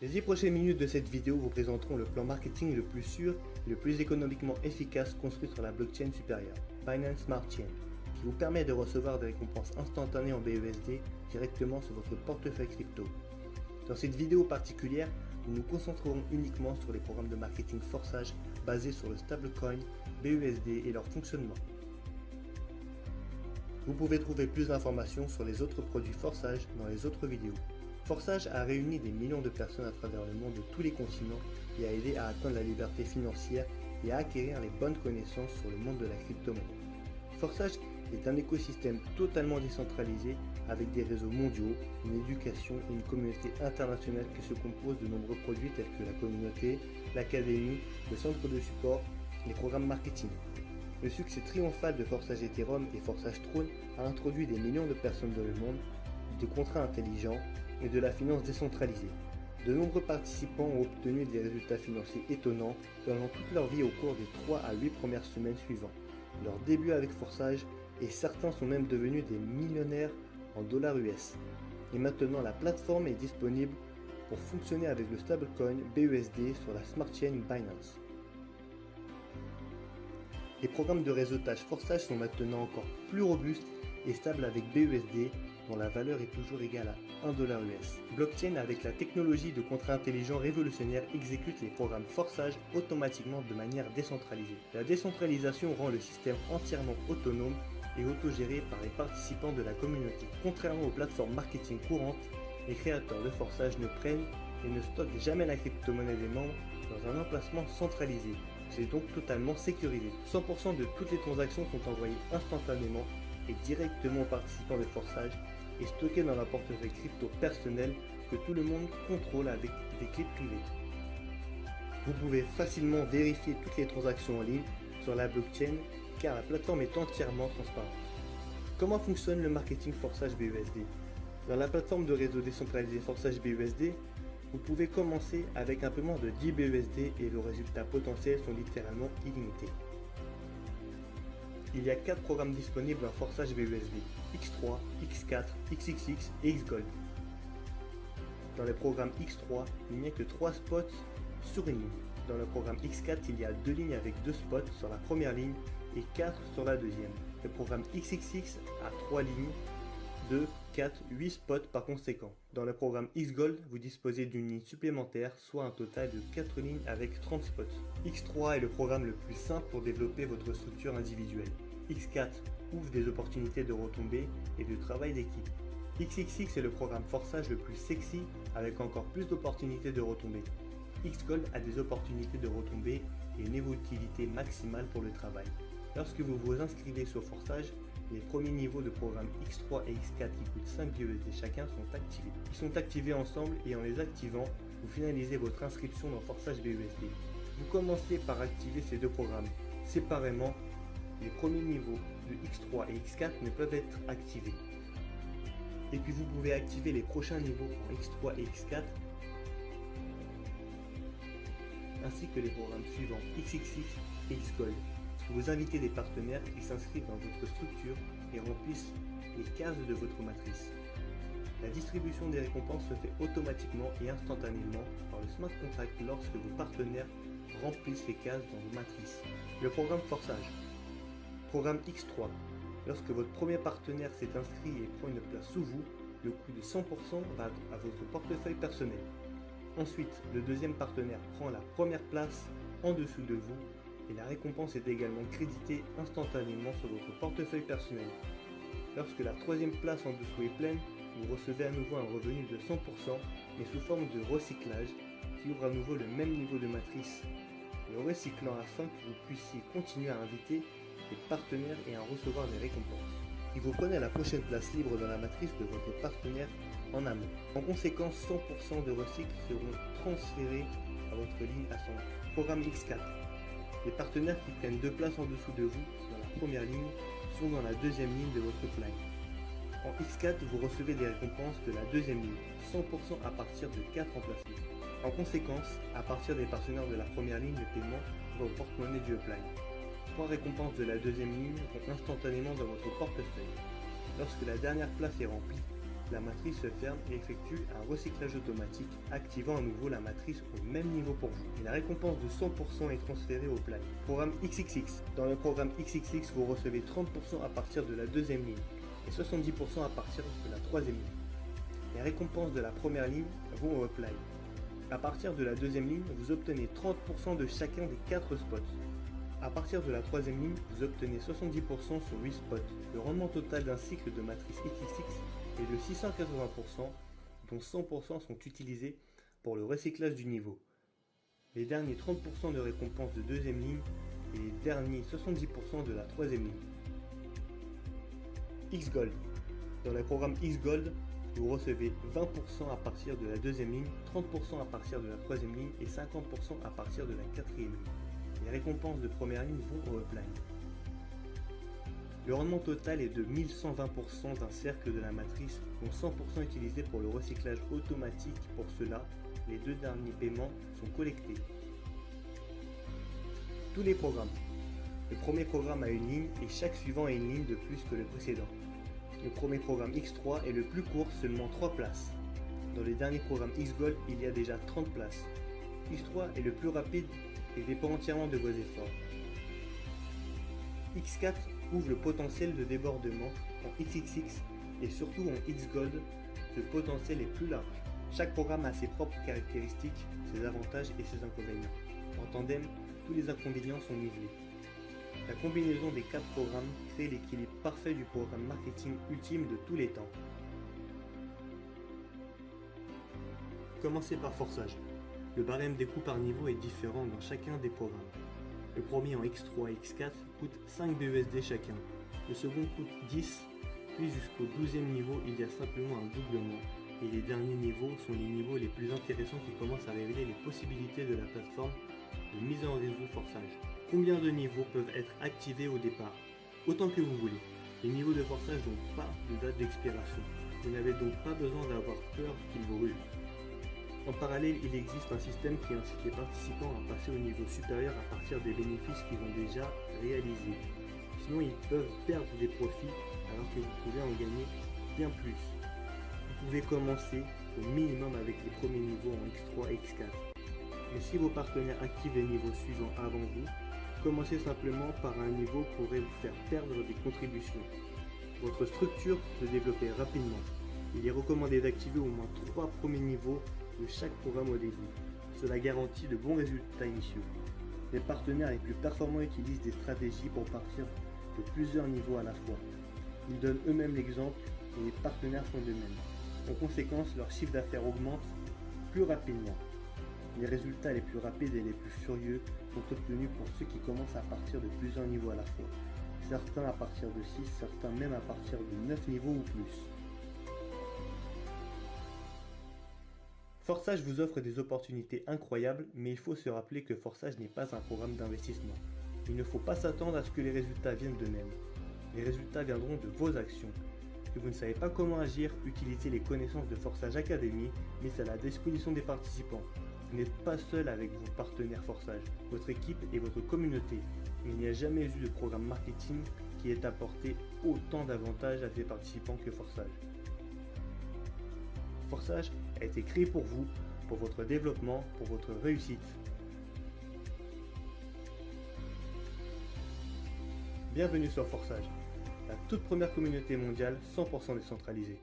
Les 10 prochaines minutes de cette vidéo vous présenteront le plan marketing le plus sûr et le plus économiquement efficace construit sur la blockchain supérieure, Binance Smart Chain, qui vous permet de recevoir des récompenses instantanées en BUSD directement sur votre portefeuille crypto. Dans cette vidéo particulière, nous nous concentrerons uniquement sur les programmes de marketing forçage basés sur le stablecoin BUSD et leur fonctionnement. Vous pouvez trouver plus d'informations sur les autres produits forçage dans les autres vidéos. Forçage a réuni des millions de personnes à travers le monde de tous les continents et a aidé à atteindre la liberté financière et à acquérir les bonnes connaissances sur le monde de la crypto-monnaie. Forçage est un écosystème totalement décentralisé avec des réseaux mondiaux, une éducation et une communauté internationale qui se compose de nombreux produits tels que la communauté, l'académie, le centre de support et les programmes marketing. Le succès triomphal de Forçage Ethereum et Forçage Throne a introduit des millions de personnes dans le monde, des contrats intelligents et de la finance décentralisée. De nombreux participants ont obtenu des résultats financiers étonnants pendant toute leur vie au cours des 3 à 8 premières semaines suivant leur début avec Forçage, et certains sont même devenus des millionnaires en dollars US. Et maintenant la plateforme est disponible pour fonctionner avec le stablecoin BUSD sur la smart chain Binance. Les programmes de réseautage Forçage sont maintenant encore plus robustes et stables avec BUSD dont la valeur est toujours égale à 1 dollar US. Blockchain avec la technologie de contrats intelligents révolutionnaires exécute les programmes Forçage automatiquement de manière décentralisée. La décentralisation rend le système entièrement autonome et autogéré par les participants de la communauté. Contrairement aux plateformes marketing courantes, les créateurs de Forçage ne prennent et ne stockent jamais la crypto-monnaie des membres dans un emplacement centralisé. C'est donc totalement sécurisé. 100% de toutes les transactions sont envoyées instantanément et directement aux participants de Forçage et stockées dans un portefeuille crypto personnel que tout le monde contrôle avec des clés privées. Vous pouvez facilement vérifier toutes les transactions en ligne sur la blockchain car la plateforme est entièrement transparente. Comment fonctionne le marketing Forçage BUSD? Dans la plateforme de réseau décentralisé Forçage BUSD, vous pouvez commencer avec un paiement de 10 BUSD et vos résultats potentiels sont littéralement illimités. Il y a 4 programmes disponibles en Forçage BUSD, X3, X4, XXX et Xgold. Dans le programme X3, il n'y a que 3 spots sur une ligne. Dans le programme X4, il y a 2 lignes avec 2 spots sur la première ligne et 4 sur la deuxième. Le programme XXX a 3 lignes, 2, 4, 8 spots par conséquent. Dans le programme Xgold, vous disposez d'une ligne supplémentaire, soit un total de 4 lignes avec 30 spots. X3 est le programme le plus simple pour développer votre structure individuelle. X4 ouvre des opportunités de retombées et de travail d'équipe. XXX est le programme Forçage le plus sexy avec encore plus d'opportunités de retombées. Xgold a des opportunités de retombées et une évolutivité maximale pour le travail. Lorsque vous vous inscrivez sur Forçage, les premiers niveaux de programme X3 et X4 qui coûtent 5 BUSD chacun sont activés. Ils sont activés ensemble et en les activant, vous finalisez votre inscription dans Forçage BUSD. Vous commencez par activer ces deux programmes. Séparément, les premiers niveaux de X3 et X4 ne peuvent être activés. Et puis vous pouvez activer les prochains niveaux en X3 et X4 ainsi que les programmes suivants XXX et Xgold. Vous invitez des partenaires qui s'inscrivent dans votre structure et remplissent les cases de votre matrice. La distribution des récompenses se fait automatiquement et instantanément par le smart contract lorsque vos partenaires remplissent les cases dans vos matrices. Le programme Forçage. Programme X3. Lorsque votre premier partenaire s'est inscrit et prend une place sous vous, le coût de 100% va à votre portefeuille personnel. Ensuite, le deuxième partenaire prend la première place en dessous de vous et la récompense est également créditée instantanément sur votre portefeuille personnel. Lorsque la troisième place en dessous est pleine, vous recevez à nouveau un revenu de 100% mais sous forme de recyclage qui ouvre à nouveau le même niveau de matrice, le recyclant afin que vous puissiez continuer à inviter des partenaires et à recevoir des récompenses. Et vous prenez la prochaine place libre dans la matrice de votre partenaire en amont. En conséquence, 100% de recycles seront transférés à votre ligne à son programme X4. Les partenaires qui prennent 2 places en dessous de vous dans la première ligne sont dans la deuxième ligne de votre plan. En X4, vous recevez des récompenses de la deuxième ligne, 100% à partir de 4 emplacements. En conséquence, à partir des partenaires de la première ligne, le paiement va au porte-monnaie du upline. 3 récompenses de la deuxième ligne vont instantanément dans votre portefeuille. Lorsque la dernière place est remplie, la matrice se ferme et effectue un recyclage automatique, activant à nouveau la matrice au même niveau pour vous. Et la récompense de 100% est transférée au play. Programme XXX. Dans le programme XXX, vous recevez 30% à partir de la deuxième ligne et 70% à partir de la troisième ligne. Les récompenses de la première ligne vont au upline. À partir de la deuxième ligne, vous obtenez 30% de chacun des 4 spots. À partir de la troisième ligne, vous obtenez 70% sur 8 spots. Le rendement total d'un cycle de matrice XXX est de 680%, dont 100% sont utilisés pour le recyclage du niveau. Les derniers 30% de récompenses de deuxième ligne et les derniers 70% de la troisième ligne. X-Gold. Dans le programme X-Gold, vous recevez 20% à partir de la deuxième ligne, 30% à partir de la troisième ligne et 50% à partir de la quatrième ligne. Les récompenses de première ligne vont au upline. Le rendement total est de 1120% d'un cercle de la matrice, dont 100% utilisé pour le recyclage automatique. Pour cela, les 2 derniers paiements sont collectés. Tous les programmes. Le premier programme a une ligne et chaque suivant a une ligne de plus que le précédent. Le premier programme X3 est le plus court, seulement 3 places. Dans les derniers programmes X-Gold, il y a déjà 30 places. X3 est le plus rapide et dépend entièrement de vos efforts. X4 ouvre le potentiel de débordement en XXX et surtout en X-Gold, ce potentiel est plus large. Chaque programme a ses propres caractéristiques, ses avantages et ses inconvénients. En tandem, tous les inconvénients sont nivelés. La combinaison des 4 programmes crée l'équilibre parfait du programme marketing ultime de tous les temps. Commencez par forçage. Le barème des coûts par niveau est différent dans chacun des programmes. Le premier en X3 et X4 coûte 5 BUSD chacun. Le second coûte 10, puis jusqu'au 12e niveau il y a simplement un doublement. Et les derniers niveaux sont les niveaux les plus intéressants qui commencent à révéler les possibilités de la plateforme de mise en réseau forçage. Combien de niveaux peuvent être activés au départ? Autant que vous voulez. Les niveaux de forçage n'ont pas de date d'expiration. Vous n'avez donc pas besoin d'avoir peur qu'ils brûlent. En parallèle, il existe un système qui incite les participants à passer au niveau supérieur à partir des bénéfices qu'ils ont déjà réalisés. Sinon, ils peuvent perdre des profits alors que vous pouvez en gagner bien plus. Vous pouvez commencer au minimum avec les premiers niveaux en X3 et X4. Mais si vos partenaires activent les niveaux suivants avant vous, commencez simplement par un niveau pourrait vous faire perdre des contributions. Votre structure peut se développer rapidement. Il est recommandé d'activer au moins 3 premiers niveaux de chaque programme au début. Cela garantit de bons résultats initiaux. Les partenaires les plus performants utilisent des stratégies pour partir de plusieurs niveaux à la fois. Ils donnent eux-mêmes l'exemple et les partenaires font de même. En conséquence, leur chiffre d'affaires augmente plus rapidement. Les résultats les plus rapides et les plus furieux sont obtenus pour ceux qui commencent à partir de plusieurs niveaux à la fois. Certains à partir de 6, certains même à partir de 9 niveaux ou plus. Forçage vous offre des opportunités incroyables, mais il faut se rappeler que Forçage n'est pas un programme d'investissement. Il ne faut pas s'attendre à ce que les résultats viennent d'eux-mêmes. Les résultats viendront de vos actions. Si vous ne savez pas comment agir, utilisez les connaissances de Forçage Academy mises à la disposition des participants. Vous n'êtes pas seul avec vos partenaires Forçage, votre équipe et votre communauté. Il n'y a jamais eu de programme marketing qui ait apporté autant d'avantages à ses participants que Forçage. Forçage a été créé pour vous, pour votre développement, pour votre réussite. Bienvenue sur Forçage, la toute première communauté mondiale 100% décentralisée.